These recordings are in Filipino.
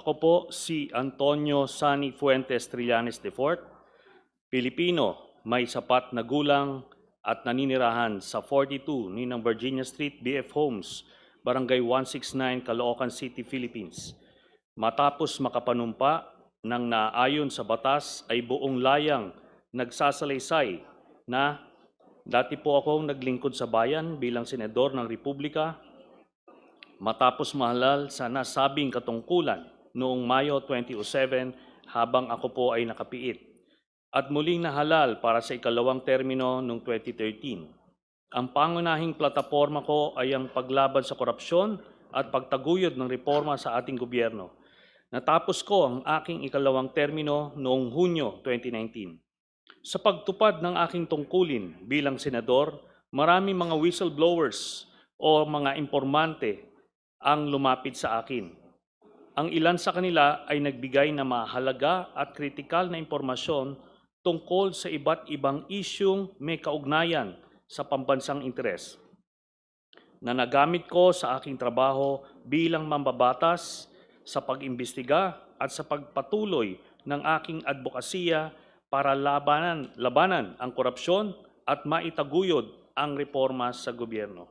Ako po si Antonio Sani Fuentes Trillanes IV, Pilipino, may sapat na gulang at naninirahan sa 42 Ninang Virginia Street, BF Homes, Barangay 169, Caloocan City, Philippines. Matapos makapanumpa ng naayon sa batas ay buong layang nagsasalaysay na dati po akong naglingkod sa bayan bilang senador ng Republika matapos mahalal sa nasabing katungkulan noong Mayo 2007 habang ako po ay nakapiit at muling nahalal para sa ikalawang termino noong 2013. Ang pangunahing plataporma ko ay ang paglaban sa korupsyon at pagtaguyod ng reforma sa ating gobyerno. Natapos ko ang aking ikalawang termino noong Hunyo 2019. Sa pagtupad ng aking tungkulin bilang senador, maraming mga whistleblowers o mga informante ang lumapit sa akin. Ang ilan sa kanila ay nagbigay na mahalaga at kritikal na impormasyon tungkol sa iba't ibang isyung may kaugnayan sa pambansang interes na nagamit ko sa aking trabaho bilang mambabatas sa pag-imbestiga at sa pagpatuloy ng aking advokasya para labanan ang korupsyon at maitaguyod ang reforma sa gobyerno.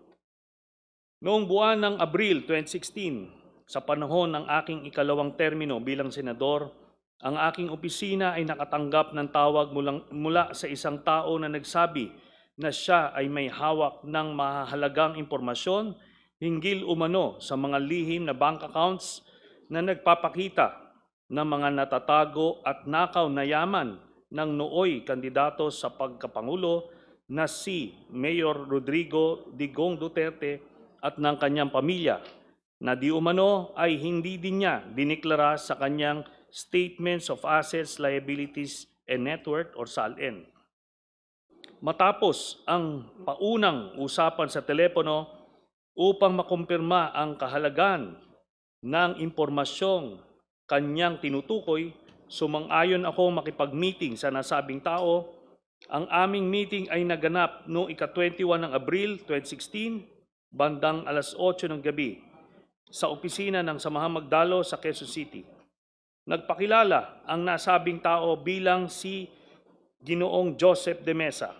Noong buwan ng Abril 2016, sa panahon ng aking ikalawang termino bilang senador, ang aking opisina ay nakatanggap ng tawag mula sa isang tao na nagsabi na siya ay may hawak ng mahalagang impormasyon hinggil umano sa mga lihim na bank accounts na nagpapakita ng mga natatago at nakaw na yaman ng nooy kandidato sa pagkapangulo na si Mayor Rodrigo Digong Duterte at ng kanyang pamilya na di umano ay hindi din niya diniklara sa kanyang Statements of Assets, Liabilities, and Net Worth or SALN. Matapos ang paunang usapan sa telepono upang makumpirma ang kahalagan ng impormasyong kanyang tinutukoy, sumang-ayon ako makipag-meeting sa nasabing tao. Ang aming meeting ay naganap noong ika-21 ng Abril 2016, bandang alas 8 ng gabi, sa opisina ng Samahang Magdalo sa Quezon City. Nagpakilala ang nasabing tao bilang si Ginoong Joseph de Mesa.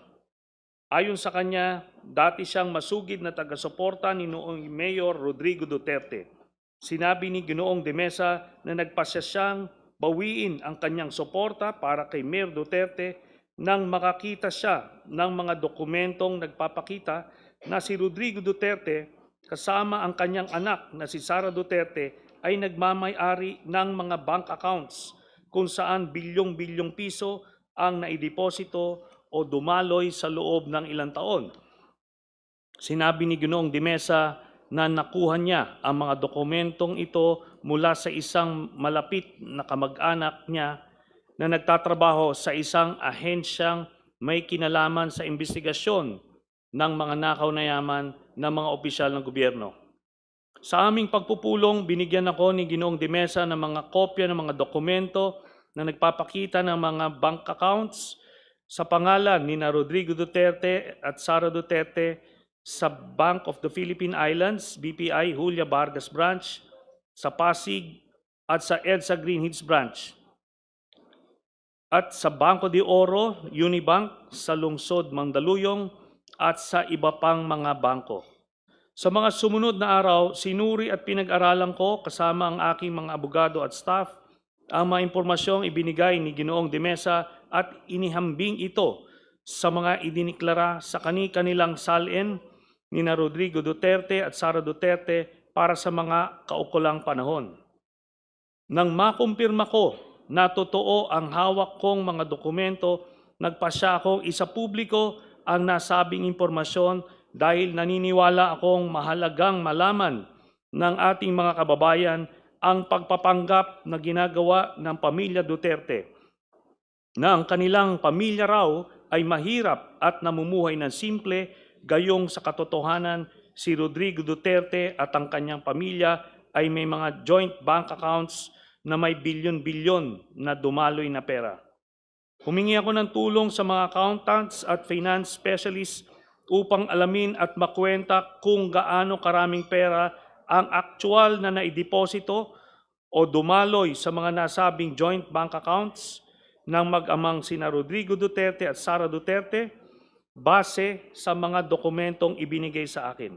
Ayon sa kanya, dati siyang masugid na taga-suporta ni noong Mayor Rodrigo Duterte. Sinabi ni Ginoong de Mesa na nagpasya siyang bawiin ang kanyang suporta para kay Mayor Duterte nang makakita siya ng mga dokumentong nagpapakita na si Rodrigo Duterte kasama ang kanyang anak na si Sara Duterte ay nagmamay-ari ng mga bank accounts kung saan bilyong-bilyong piso ang naideposito o dumaloy sa loob ng ilang taon. Sinabi ni Ginoong de Mesa na nakuha niya ang mga dokumentong ito mula sa isang malapit na kamag-anak niya na nagtatrabaho sa isang ahensyang may kinalaman sa investigasyon ng mga nakaw na yaman ng mga opisyal ng gobyerno. Sa aming pagpupulong, binigyan ako ni Ginoong de Mesa ng mga kopya ng mga dokumento na nagpapakita ng mga bank accounts sa pangalan ni Rodrigo Duterte at Sara Duterte sa Bank of the Philippine Islands, BPI, Julia Vargas Branch, sa Pasig at sa EDSA Green Hills Branch, at sa Banco de Oro, Unibank, sa Lungsod Mandaluyong at sa iba pang mga bangko. Sa mga sumunod na araw, sinuri at pinag-aralan ko kasama ang aking mga abogado at staff ang mga impormasyong ibinigay ni Ginoong de Mesa at inihambing ito sa mga idiniklara sa kanilang SALN ni Rodrigo Duterte at Sara Duterte para sa mga kaukulang panahon. Nang makumpirma ko na totoo ang hawak kong mga dokumento, nagpasya akong isapubliko ang nasabing impormasyon dahil naniniwala akong mahalagang malaman ng ating mga kababayan ang pagpapanggap na ginagawa ng pamilya Duterte na ang kanilang pamilya raw ay mahirap at namumuhay ng simple, gayong sa katotohanan si Rodrigo Duterte at ang kanyang pamilya ay may mga joint bank accounts na may bilyon-bilyon na dumaloy na pera. Humingi ako ng tulong sa mga accountants at finance specialists upang alamin at makwenta kung gaano karaming pera ang aktual na naideposito o dumaloy sa mga nasabing joint bank accounts ng mag-amang sina Rodrigo Duterte at Sara Duterte base sa mga dokumentong ibinigay sa akin.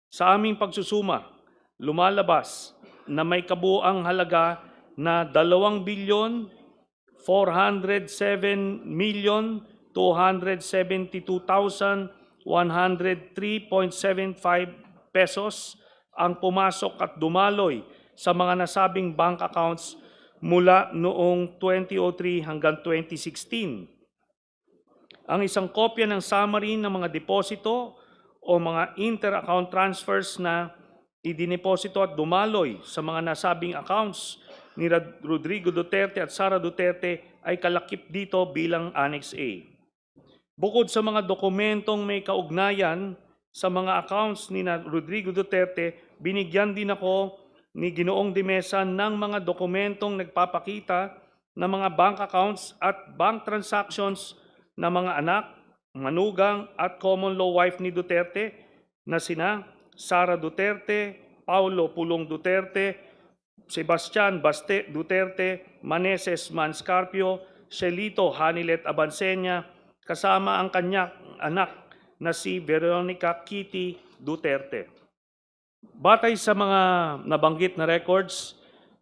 Sa aming pagsusuma, lumalabas na may kabuuang halaga na 2,407,272,103.75 pesos ang pumasok at dumaloy sa mga nasabing bank accounts mula noong 2003 hanggang 2016. Ang isang kopya ng summary ng mga deposito o mga inter-account transfers na idineposito at dumaloy sa mga nasabing accounts ni Rodrigo Duterte at Sara Duterte ay kalakip dito bilang Annex A. Bukod sa mga dokumentong may kaugnayan sa mga accounts ni Rodrigo Duterte, binigyan din ako ni Ginoong De Mesa ng mga dokumentong nagpapakita ng mga bank accounts at bank transactions ng mga anak, manugang at common law wife ni Duterte na sina Sara Duterte, Paulo Pulong Duterte, Sebastian Baste Duterte, Maneses Manscarpio, Shelito Hanilet Abansenya, kasama ang kanyang anak na si Veronica Kitty Duterte. Batay sa mga nabanggit na records,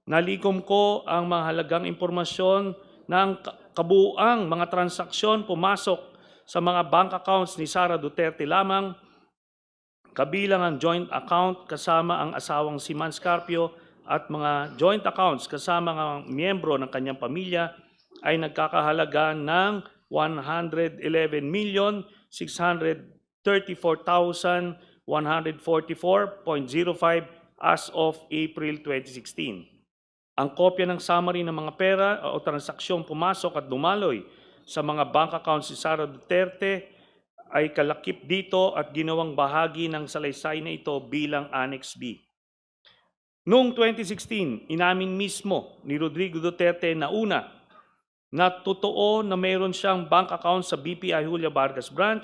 nalikom ko ang mahalagang impormasyon ng kabuuang mga transaksyon pumasok sa mga bank accounts ni Sara Duterte lamang, kabilang ang joint account kasama ang asawang si Manscarpio at mga joint accounts kasama ang miyembro ng kanyang pamilya ay nagkakahalaga ng 111,634,144.05 as of April 2016. Ang kopya ng summary ng mga pera o transaksyong pumasok at dumaloy sa mga bank accounts ni Sara Duterte ay kalakip dito at ginawang bahagi ng salaysay na ito bilang Annex B. Noong 2016, inamin mismo ni Rodrigo Duterte na una, na totoo na mayroon siyang bank account sa BPI Julia Vargas Branch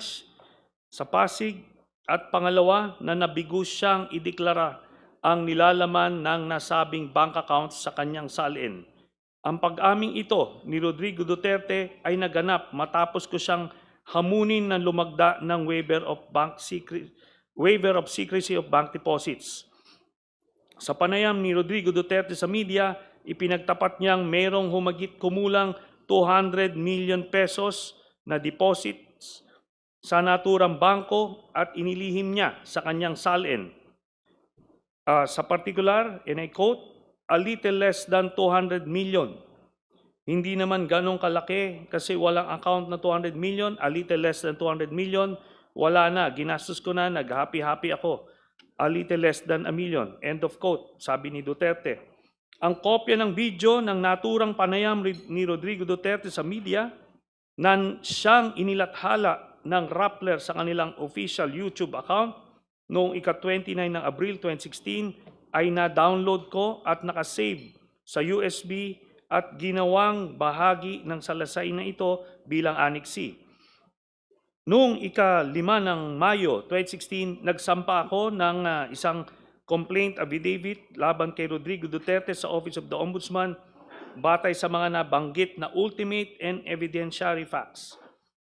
sa Pasig at pangalawa na nabigo siyang ideklara ang nilalaman ng nasabing bank account sa kanyang salin. Ang pag-aming ito ni Rodrigo Duterte ay naganap matapos ko siyang hamunin ng lumagda ng waiver of secrecy of bank deposits. Sa panayam ni Rodrigo Duterte sa media, ipinagtapat niyang mayroong humigit kumulang 200 million pesos na deposits sa naturang bangko at inilihim niya sa kanyang salin. Sa particular, and I quote, a little less than 200 million. Hindi naman ganong kalaki kasi walang account na 200 million, a little less than 200 million, wala na, ginastos ko na, nag-happy-happy ako. A little less than a million. End of quote, sabi ni Duterte. Ang kopya ng video ng naturang panayam ni Rodrigo Duterte sa media na siyang inilathala ng Rappler sa kanilang official YouTube account noong ika-29 ng Abril 2016 ay na-download ko at nakasave sa USB at ginawang bahagi ng salasay na ito bilang Annex C. Noong ika-5 ng Mayo 2016, nagsampa ako ng isang complaint affidavit laban kay Rodrigo Duterte sa Office of the Ombudsman batay sa mga nabanggit na ultimate and evidentiary facts.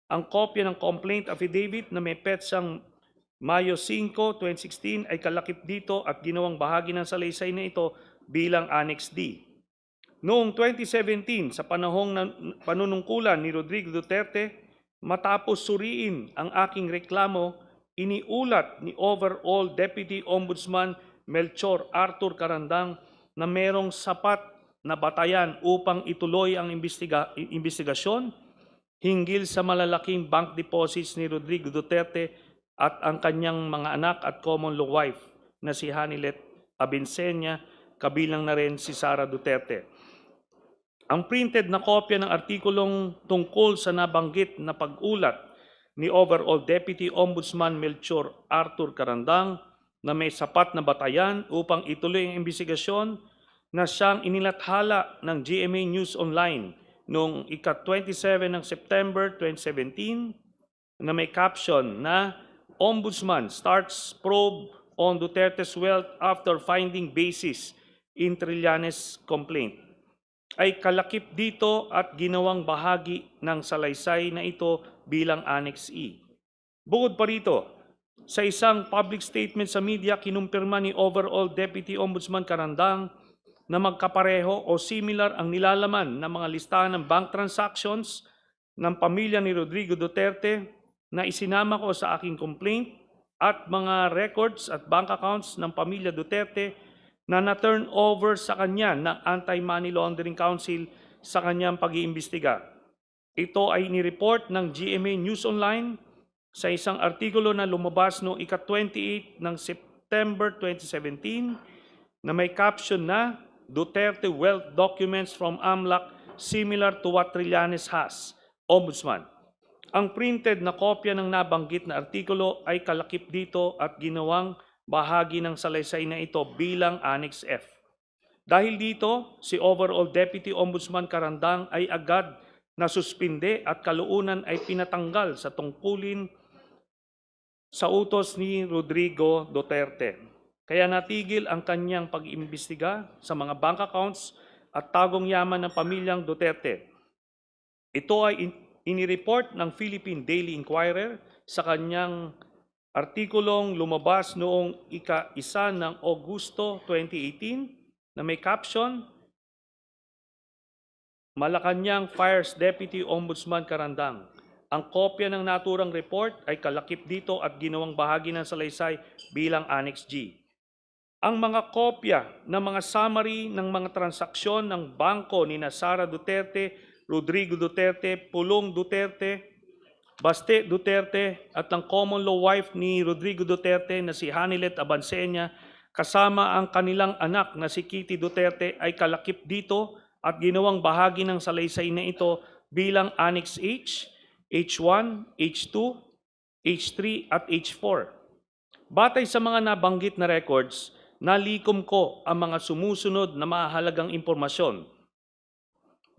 Ang kopya ng complaint affidavit na may petsang Mayo 5, 2016 ay kalakip dito at ginawang bahagi ng salaysay na ito bilang Annex D. Noong 2017, sa panahong panunungkulan ni Rodrigo Duterte, matapos suriin ang aking reklamo, iniulat ni Overall Deputy Ombudsman Melchor Arthur Carandang na mayroong sapat na batayan upang ituloy ang investigasyon hinggil sa malalaking bank deposits ni Rodrigo Duterte at ang kanyang mga anak at common law wife na si Hanilet Abinsenya, kabilang na rin si Sara Duterte. Ang printed na kopya ng artikulong tungkol sa nabanggit na pag-ulat ni Overall Deputy Ombudsman Melchor Arthur Carandang na may sapat na batayan upang ituloy ang investigasyon na siyang inilathala ng GMA News Online noong ika-27 ng September 2017 na may caption na Ombudsman starts probe on Duterte's wealth after finding basis in Trillanes complaint ay kalakip dito at ginawang bahagi ng salaysay na ito bilang Annex E. Bukod pa rito, sa isang public statement sa media, kinumpirma ni Overall Deputy Ombudsman Carandang na magkapareho o similar ang nilalaman ng mga listahan ng bank transactions ng pamilya ni Rodrigo Duterte na isinama ko sa aking complaint at mga records at bank accounts ng pamilya Duterte na na-turn over sa kanya ng Anti-Money Laundering Council sa kanyang pag-iimbestiga. Ito ay nireport ng GMA News Online sa isang artikulo na lumabas noong ika-28 ng September 2017 na may caption na Duterte Wealth Documents from AMLAC similar to what Trillanes has, Ombudsman. Ang printed na kopya ng nabanggit na artikulo ay kalakip dito at ginawang bahagi ng salaysay na ito bilang Annex F. Dahil dito, si Overall Deputy Ombudsman Carandang ay agad nasuspinde at kalaunan ay pinatanggal sa tungkulin sa utos ni Rodrigo Duterte. Kaya natigil ang kanyang pag-imbestiga sa mga bank accounts at tagong yaman ng pamilyang Duterte. Ito ay inireport ng Philippine Daily Inquirer sa kanyang artikulong lumabas noong ika-1 ng Agosto 2018 na may caption, Malacanang Fires Deputy Ombudsman Carandang. Ang kopya ng naturang report ay kalakip dito at ginawang bahagi ng salaysay bilang Annex G. Ang mga kopya ng mga summary ng mga transaksyon ng bangko ni Sara Duterte, Rodrigo Duterte, Pulong Duterte, Baste Duterte at ang common law wife ni Rodrigo Duterte na si Hanilet Abansenia kasama ang kanilang anak na si Kitty Duterte ay kalakip dito at ginawang bahagi ng salaysay na ito bilang Annex H, H1, H2, H3 at H4. Batay sa mga nabanggit na records, nalikom ko ang mga sumusunod na mahalagang impormasyon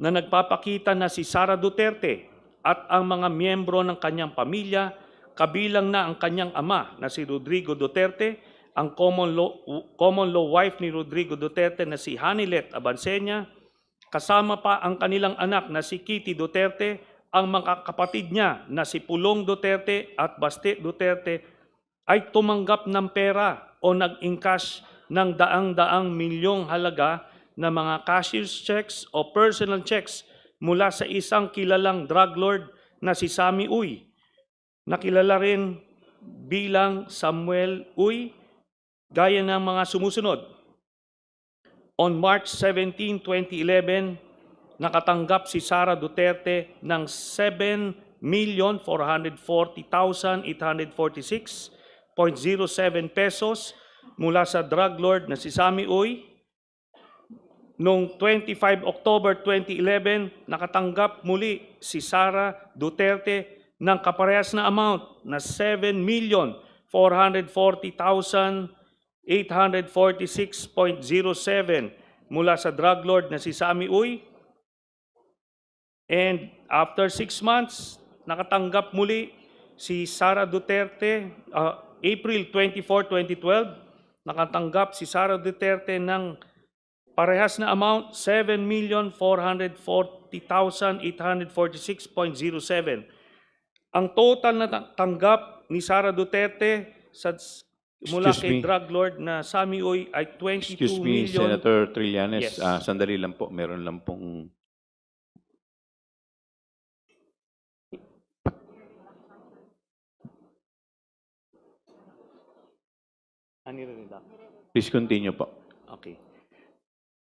na nagpapakita na si Sara Duterte at ang mga miyembro ng kanyang pamilya, kabilang na ang kanyang ama na si Rodrigo Duterte, ang common law wife ni Rodrigo Duterte na si Hanilet Abansenia, kasama pa ang kanilang anak na si Kitty Duterte, ang mga kapatid niya na si Pulong Duterte at Baste Duterte ay tumanggap ng pera o nag-encash ng daang-daang milyong halaga na mga cashier's checks o personal checks mula sa isang kilalang drug lord na si Sammy Uy, nakilala rin bilang Samuel Uy, gaya ng mga sumusunod. On March 17, 2011, nakatanggap si Sara Duterte ng 7,440,846.07 pesos mula sa drug lord na si Sammy Uy. Noong 25 October 2011, nakatanggap muli si Sara Duterte ng kaparehas na amount na 7,440,846.07 mula sa drug lord na si Sammy Uy. And after 6 months, nakatanggap muli si Sara Duterte, April 24, 2012, nakatanggap si Sara Duterte ng parehas na amount, 7,440,846.07. Ang total na tanggap ni Sara Duterte mula kay drug lord na Sammy Uy ay 22 Excuse me, million. Senator Trillanes. Yes. Sandali lang po. Meron lang pong... Please continue po. Okay.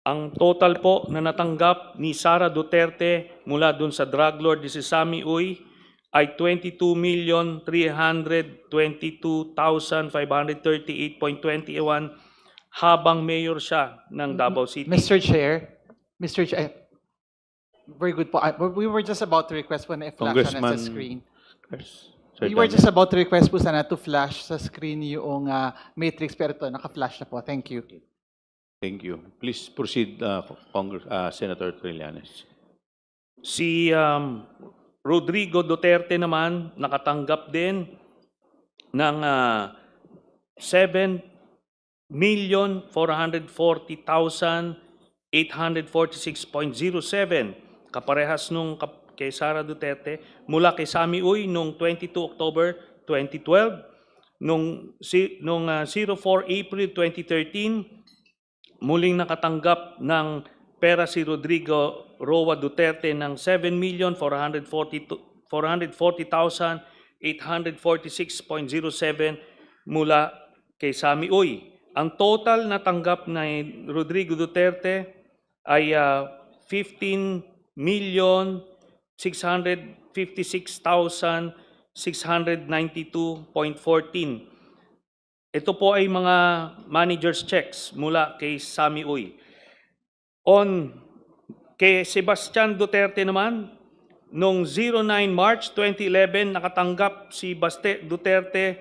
Ang total po na natanggap ni Sara Duterte mula dun sa drug lord ni si Sammy Uy ay 22,322,538.21 habang mayor siya ng Davao City. Mr. Chair, very good po. We were just about to request po na i-flash na sa screen. We were just about to request po sana to flash sa screen yung matrix, pero ito, naka-flash na po. Thank you. Thank you. Please proceed, Senator Trillanes. Si Rodrigo Duterte naman nakatanggap din ng 1,440,846.07 kaparehas nung kay Sara Duterte mula kay Sami Uy nung 22 October 2012, nung 04 April 2013 muling nakatanggap ng pera si Rodrigo Roa Duterte ng 7,440,846.07 mula kay Sami Uy. Ang total na tanggap ni Rodrigo Duterte ay 15,656,692.14. Ito po ay mga manager's checks mula kay Sami Uy. Kay Sebastian Duterte naman, noong 09 March 2011, nakatanggap si Baste Duterte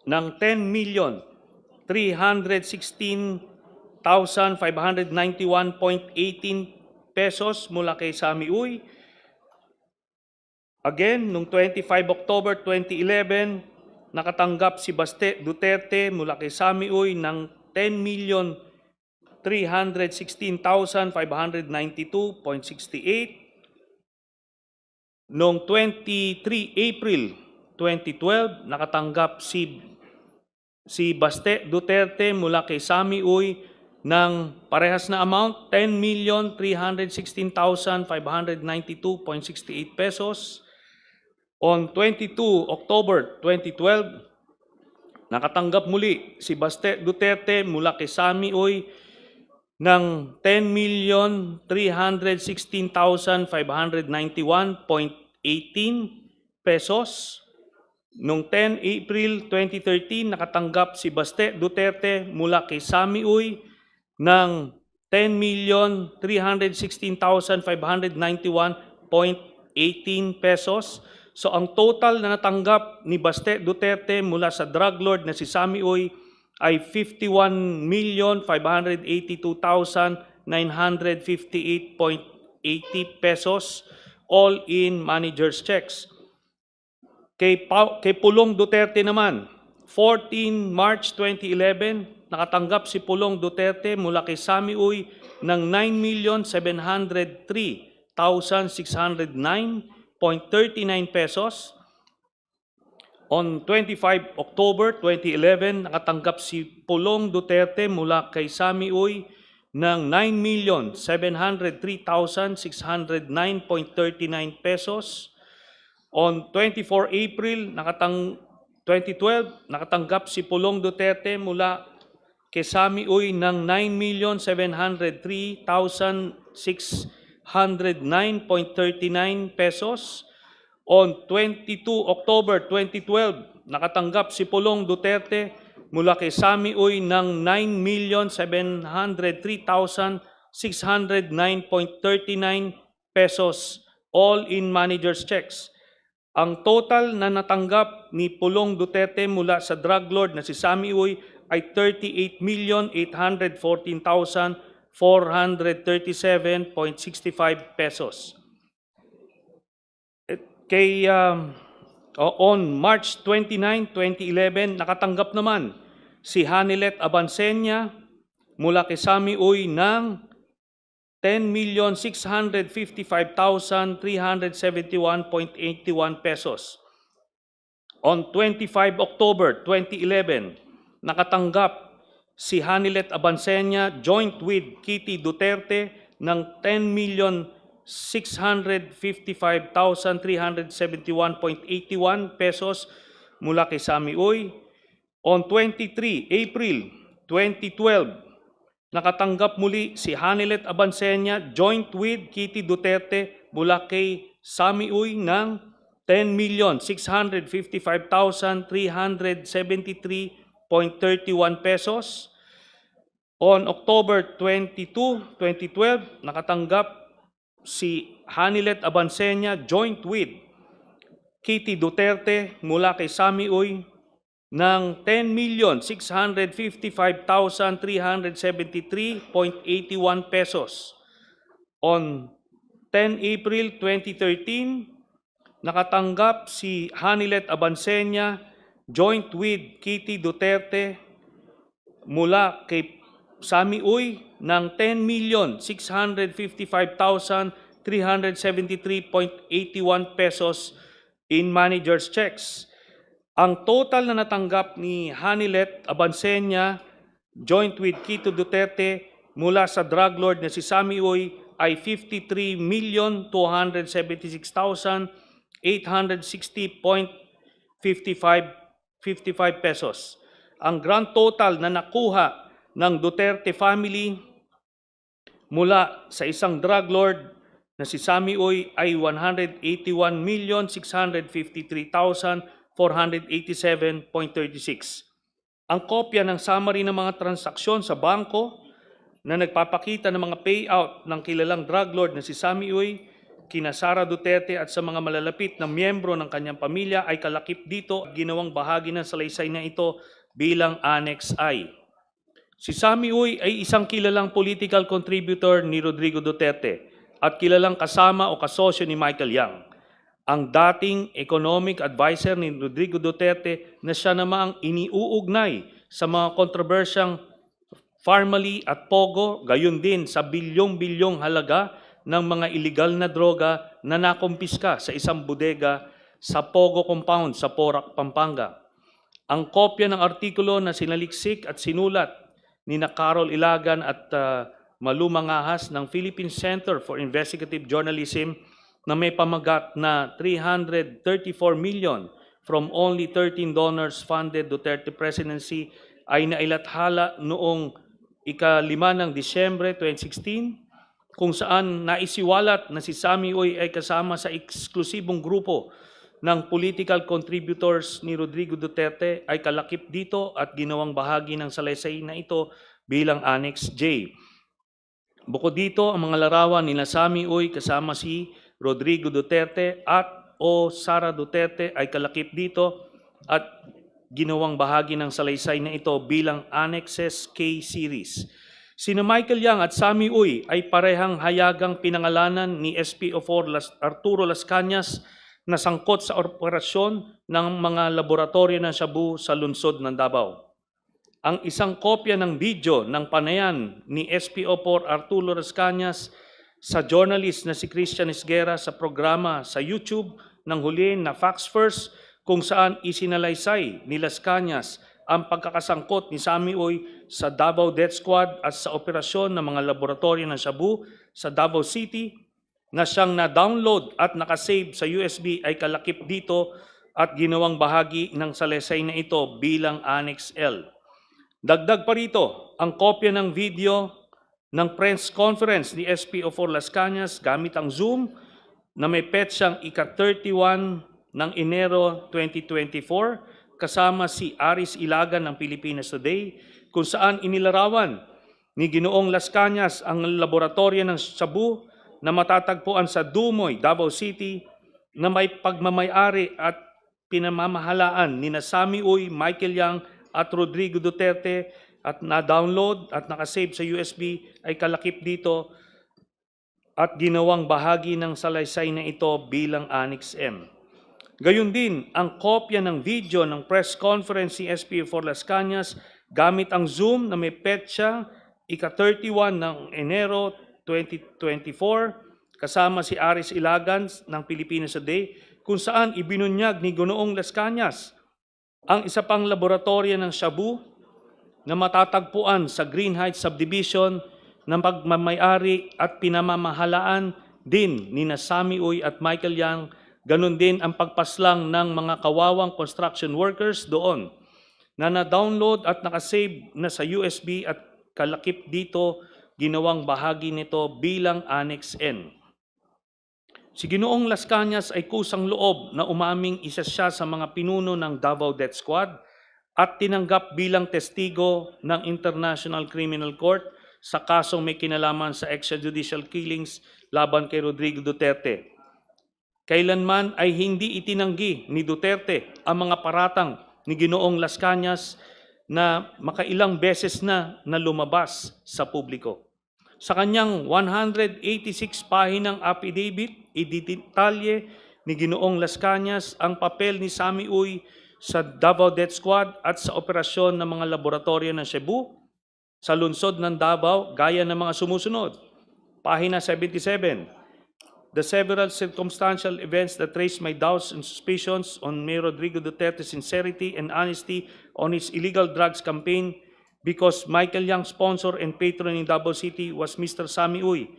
ng 10,316,591.18 pesos mula kay Sami Uy. Again, noong 25 October 2011, nakatanggap si Baste Duterte mula kay Sami Uy ng 10,316,592.68. Noong 23 April 2012, nakatanggap si Baste Duterte mula kay Sami Uy ng parehas na amount, 10,316,592.68 pesos. On 22 October 2012, nakatanggap muli si Baste Duterte mula kay Sami Uy ng 10,316,591.18 pesos. Noong 10 April 2013, nakatanggap si Baste Duterte mula kay Sami Uy ng 10,316,591.18 pesos. So ang total na natanggap ni Baste Duterte mula sa drug lord na si Sami Uy ay 51,582,958.80 pesos, all in manager's checks. Kay Pulong Duterte naman, 14 March 2011, nakatanggap si Pulong Duterte mula kay Sami Uy ng 9,703,609.39 pesos. On 25 October 2011, nakatanggap si Pulong Duterte mula kay Sami Uy ng 9,703,609.39 pesos. On 24 April 2012, nakatanggap si Pulong Duterte mula kay Sami Uy ng 9,703,609.39 pesos. On 22 October 2012, nakatanggap si Pulong Duterte mula kay Sami Uy ng 9,703,609.39 pesos, all in manager's checks. Ang total na natanggap ni Pulong Duterte mula sa drug lord na si Sami Uy ay 38,814,437.65 pesos. On March 29, 2011, nakatanggap naman si Hanilet Abansenya mula kay Sami Uy ng 10,655,371.81 pesos. On 25 October 2011, nakatanggap si Hanilet Abansenya joint with Kitty Duterte ng 10,655,371.81 pesos mula kay Sami Uy. On 23 April 2012, nakatanggap muli si Hanilet Abansenya joint with Kitty Duterte mula kay Sami Uy ng 10,655,373.31 pesos. On October 22, 2012, nakatanggap si Hanilet Abansenya joint with Kitty Duterte mula kay Sami Uy ng 10,655,373.81 pesos. On 10 April 2013, nakatanggap si Hanilet Abansenya joint with Kitty Duterte mula kay Sammy Uy ng 10,655,373.81 pesos in manager's checks. Ang total na natanggap ni Hanilet Abansenya joint with Quito Duterte mula sa drug lord na si Sammy Uy ay 53,276,860.55 pesos. Ang grand total na nakuha ng Duterte family mula sa isang drug lord na si Sammy Uy ay 181,653,487.36. Ang kopya ng summary ng mga transaksyon sa bangko na nagpapakita ng mga payout ng kilalang drug lord na si Sammy Uy, kina Sara Duterte at sa mga malalapit na miyembro ng kanyang pamilya ay kalakip dito at ginawang bahagi ng salaysay na ito bilang Annex I. Si Sammy Uy ay isang kilalang political contributor ni Rodrigo Duterte at kilalang kasama o kasosyo ni Michael Yang, ang dating economic advisor ni Rodrigo Duterte na siya namang iniuugnay sa mga kontrobersyang Farmally at Pogo, gayon din sa bilyong-bilyong halaga ng mga iligal na droga na nakumpiska sa isang bodega sa Pogo Compound sa Porac, Pampanga. Ang kopya ng artikulo na sinaliksik at sinulat ni Carol Ilagan at Malu Mangahas ng Philippine Center for Investigative Journalism na may pamagat na 334 million from only 13 donors funded Duterte presidency ay nailathala noong ika-5 ng Disyembre 2016 kung saan naisiwalat na si Sammy Uy ay kasama sa eksklusibong grupo ng political contributors ni Rodrigo Duterte ay kalakip dito at ginawang bahagi ng salaysay na ito bilang Annex J. Bukod dito, ang mga larawan nila Sammy Uy kasama si Rodrigo Duterte at o Sara Duterte ay kalakip dito at ginawang bahagi ng salaysay na ito bilang Annexes K Series. Sina Michael Yang at Sammy Uy ay parehang hayagang pinangalanan ni SPO4 Arturo Las Cañas na sangkot sa operasyon ng mga laboratorio ng Shabu sa lungsod ng Davao. Ang isang kopya ng video ng panayan ni SPO4 Arturo Las Cañas sa journalist na si Christian Esguerra sa programa sa YouTube ng huli na Facts First kung saan isinalaysay ni Las Cañas ang pagkakasangkot ni Sammy Uy sa Davao Death Squad at sa operasyon ng mga laboratorio ng Shabu sa Davao City na siyang na-download at nakasave sa USB ay kalakip dito at ginawang bahagi ng salaysay na ito bilang Annex L. Dagdag pa rito, ang kopya ng video ng press conference ni SPO4 Las Cañas gamit ang Zoom na may petsang ika-31 ng Enero 2024 kasama si Aris Ilagan ng Pilipinas Today kung saan inilarawan ni Ginoong Las Cañas ang laboratorio ng Shabu na matatagpuan sa Dumoy, Davao City na may pagmamayari at pinamamahalaan ni Sammy Uy, Michael Yang at Rodrigo Duterte at na-download at nakasave sa USB ay kalakip dito at ginawang bahagi ng salaysay na ito bilang Annex M. Gayun din, ang kopya ng video ng press conference ni SPO4 Las Cañas gamit ang Zoom na may petsa ika-31 ng Enero 2024 kasama si Aris Ilagan ng Pilipinas Today kung saan ibinunyag ni Ginoong Las Cañas ang isa pang laboratorio ng Shabu na matatagpuan sa Green Heights Subdivision na pagmamayari at pinamamahalaan din ni Sammy Uy at Michael Yang. Ganon din ang pagpaslang ng mga kawawang construction workers doon na na-download at nakasave na sa USB at kalakip dito ginawang bahagi nito bilang Annex N. Si Ginoong Las Cañas ay kusang loob na umaming isa siya sa mga pinuno ng Davao Death Squad at tinanggap bilang testigo ng International Criminal Court sa kasong may kinalaman sa extrajudicial killings laban kay Rodrigo Duterte. Kailanman ay hindi itinanggi ni Duterte ang mga paratang ni Ginoong Las Cañas na makailang beses na lumabas sa publiko. Sa kanyang 186 pahinang affidavit, ididetalye ni Ginoong Las Cañas ang papel ni Sammy Uy sa Davao Death Squad at sa operasyon ng mga laboratorio ng Cebu sa lungsod ng Davao gaya ng mga sumusunod. Pahina 77. The several circumstantial events that raised my doubts and suspicions on Mayor Rodrigo Duterte's sincerity and honesty on his illegal drugs campaign because Michael Yang, sponsor and patron in Davao City, was Mr. Sammy Uy,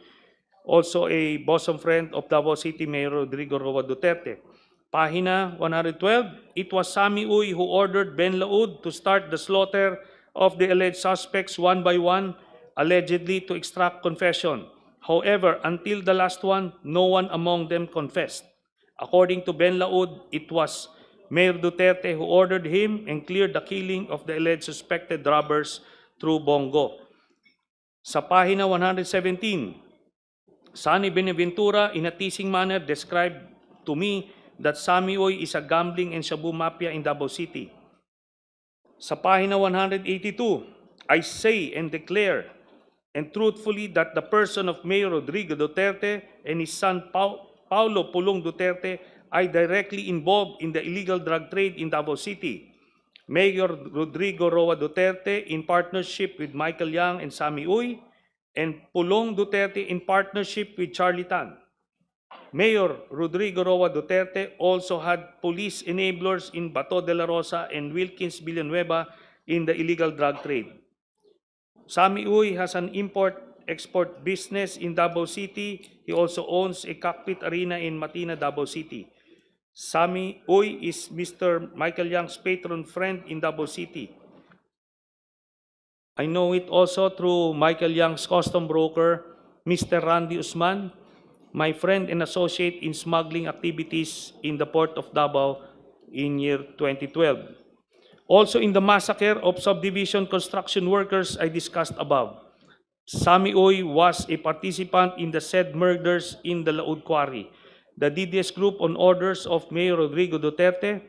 also a bosom friend of Davao City Mayor Rodrigo Roa Duterte. Pahina 112, it was Sammy Uy who ordered Ben Laud to start the slaughter of the alleged suspects one by one, allegedly to extract confession. However, until the last one, no one among them confessed. According to Ben Laud, it was Mayor Duterte who ordered him and cleared the killing of the alleged suspected robbers through Bongo. Sa pahina 117, Sonny Benaventura, in a teasing manner, described to me that Sammy Uy is a gambling and shabu mafia in Davao City. Sa pahina 182, I say and declare and truthfully that the person of Mayor Rodrigo Duterte and his son Paulo Pulong Duterte are directly involved in the illegal drug trade in Davao City. Mayor Rodrigo Roa Duterte in partnership with Michael Yang and Sammy Uy, and Pulong Duterte in partnership with Charlie Tan. Mayor Rodrigo Roa Duterte also had police enablers in Bato de la Rosa and Wilkins Villanueva in the illegal drug trade. Sammy Uy has an import-export business in Davao City. He also owns a cockpit arena in Matina, Davao City. Sammy Uy is Mr. Michael Yang's patron friend in Davao City. I know it also through Michael Yang's custom broker, Mr. Randy Usman, my friend and associate in smuggling activities in the port of Davao in year 2012. Also in the massacre of subdivision construction workers I discussed above, Sammy Uy was a participant in the said murders in the Laud Quarry. The DDS group, on orders of Mayor Rodrigo Duterte,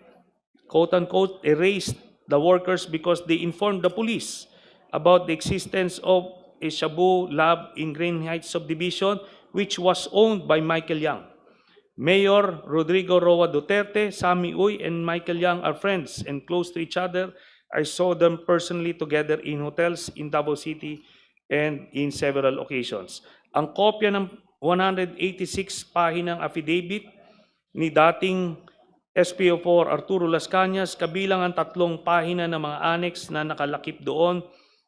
quote-unquote, erased the workers because they informed the police about the existence of a shabu lab in Green Heights subdivision, which was owned by Michael Yang. Mayor Rodrigo Roa Duterte, Sammy Uy, and Michael Yang are friends and close to each other. I saw them personally together in hotels in Davao City and in several occasions. Ang kopya ng 186 pahinang affidavit ni dating SPO4 Arturo Las Cañas, kabilang ang 3 pahina ng mga annex na nakalakip doon,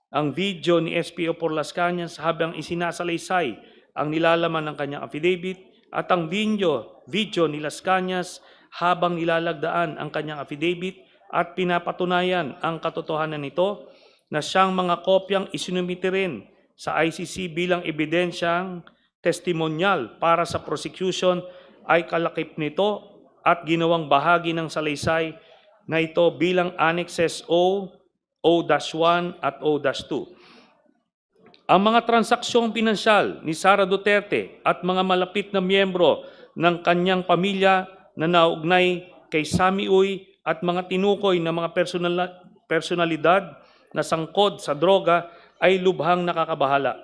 ang video ni SPO4 Las Cañas habang isinasalaysay ang nilalaman ng kanyang affidavit, at ang video ni Las Cañas habang nilalagdaan ang kanyang affidavit at pinapatunayan ang katotohanan nito na siyang mga kopyang isinumite rin sa ICC bilang ebidensyang testimonyal para sa prosecution ay kalakip nito at ginawang bahagi ng salaysay na ito bilang Annexes O, O-1 at O-2. Ang mga transaksyong pinansyal ni Sara Duterte at mga malapit na miyembro ng kanyang pamilya na naugnay kay Sammy Uy at mga tinukoy na mga personalidad na sangkot sa droga ay lubhang nakakabahala.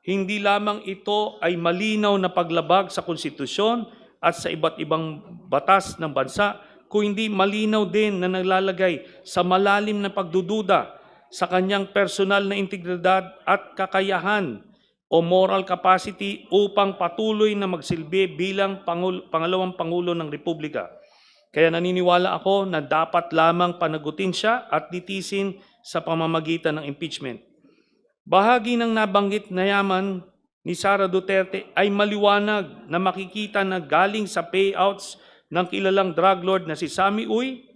Hindi lamang ito ay malinaw na paglabag sa konstitusyon at sa iba't ibang batas ng bansa, kundi malinaw din na naglalagay sa malalim na pagdududa sa kanyang personal na integridad at kakayahan o moral capacity upang patuloy na magsilbi bilang pangalawang Pangulo ng Republika. Kaya naniniwala ako na dapat lamang panagutin siya at litisin sa pamamagitan ng impeachment. Bahagi ng nabanggit na yaman ni Sara Duterte ay maliwanag na makikita na galing sa payouts ng kilalang drug lord na si Sammy Uy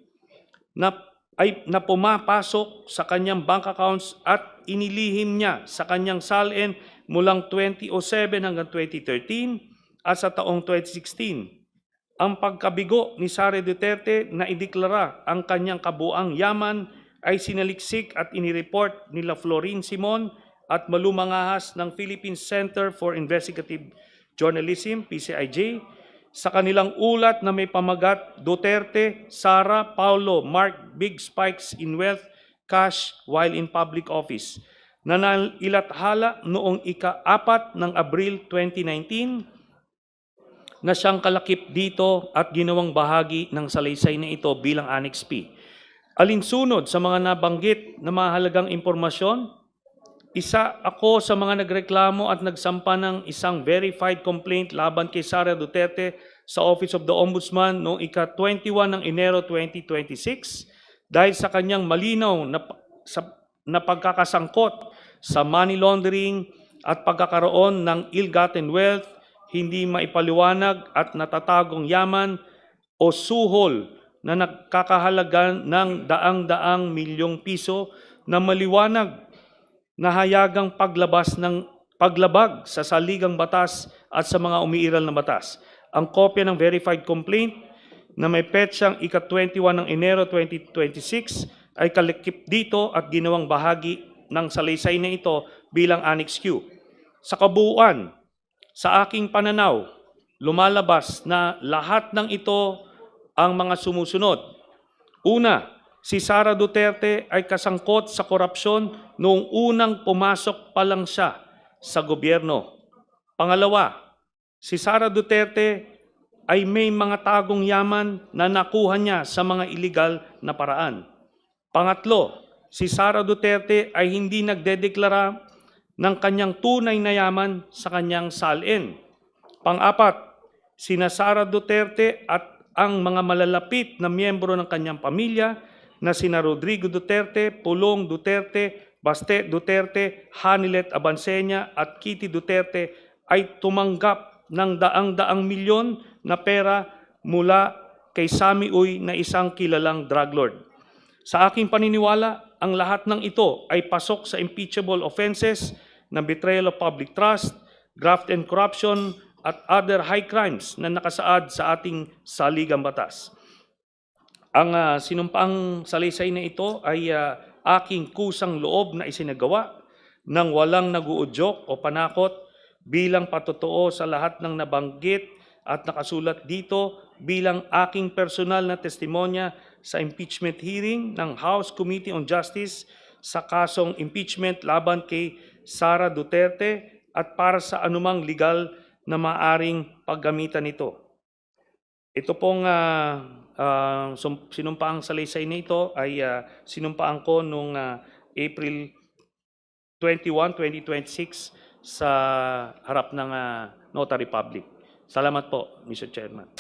na pumapasok sa kanyang bank accounts at inilihim niya sa kanyang salin mulang 2007 hanggang 2013 at sa taong 2016. Ang pagkabigo ni Sara Duterte na ideklara ang kanyang kabuang yaman ay sinaliksik at inireport nila Florin Simon at malumangahas ng Philippine Center for Investigative Journalism, PCIJ, sa kanilang ulat na may pamagat, Duterte, Sara, Paulo, mark big spikes in wealth, cash while in public office, na nailathala noong ika-4 ng Abril 2019 na siyang kalakip dito at ginawang bahagi ng salaysay na ito bilang Annex P. Alinsunod sa mga nabanggit na mahalagang impormasyon, isa ako sa mga nagreklamo at nagsampa ng isang verified complaint laban kay Sara Duterte sa Office of the Ombudsman noong ika-21 ng Enero 2026 dahil sa kanyang malinaw na pagkakasangkot sa money laundering at pagkakaroon ng ill-gotten wealth, hindi maipaliwanag at natatagong yaman o suhol na nagkakahalaga ng daang-daang milyong piso na maliwanag na hayagang paglabag sa saligang batas at sa mga umiiral na batas. Ang kopya ng verified complaint na may petsang ika-21 ng Enero 2026 ay kalikip dito at ginawang bahagi ng salaysay na ito bilang Annex Q. Sa kabuuan, sa aking pananaw, lumalabas na lahat ng ito ang mga sumusunod. Una, si Sara Duterte ay kasangkot sa korupsyon noong unang pumasok pa lang siya sa gobyerno. Pangalawa, si Sara Duterte ay may mga tagong yaman na nakuha niya sa mga iligal na paraan. Pangatlo, si Sara Duterte ay hindi nagdedeklara ng kanyang tunay na yaman sa kanyang salin. Pang-apat, sina Sara Duterte at ang mga malalapit na miyembro ng kanyang pamilya na sina Rodrigo Duterte, Pulong Duterte, Baste Duterte, Hanilet Abansenya at Kitty Duterte ay tumanggap ng daang-daang milyon na pera mula kay Sammy Uy na isang kilalang drug lord. Sa aking paniniwala, ang lahat ng ito ay pasok sa impeachable offenses na betrayal of public trust, graft and corruption, at other high crimes na nakasaad sa ating saligang batas. Ang sinumpaang salaysay na ito ay aking kusang loob na isinagawa ng walang naguudyok o panakot bilang patotoo sa lahat ng nabanggit at nakasulat dito bilang aking personal na testimonya sa impeachment hearing ng House Committee on Justice sa kasong impeachment laban kay Sara Duterte at para sa anumang legal na maaring paggamitan nito. Ito pong sinumpaang salaysay na ito ay sinumpaan ko noong April 21, 2026 sa harap ng Notary Public. Salamat po, Mr. Chairman.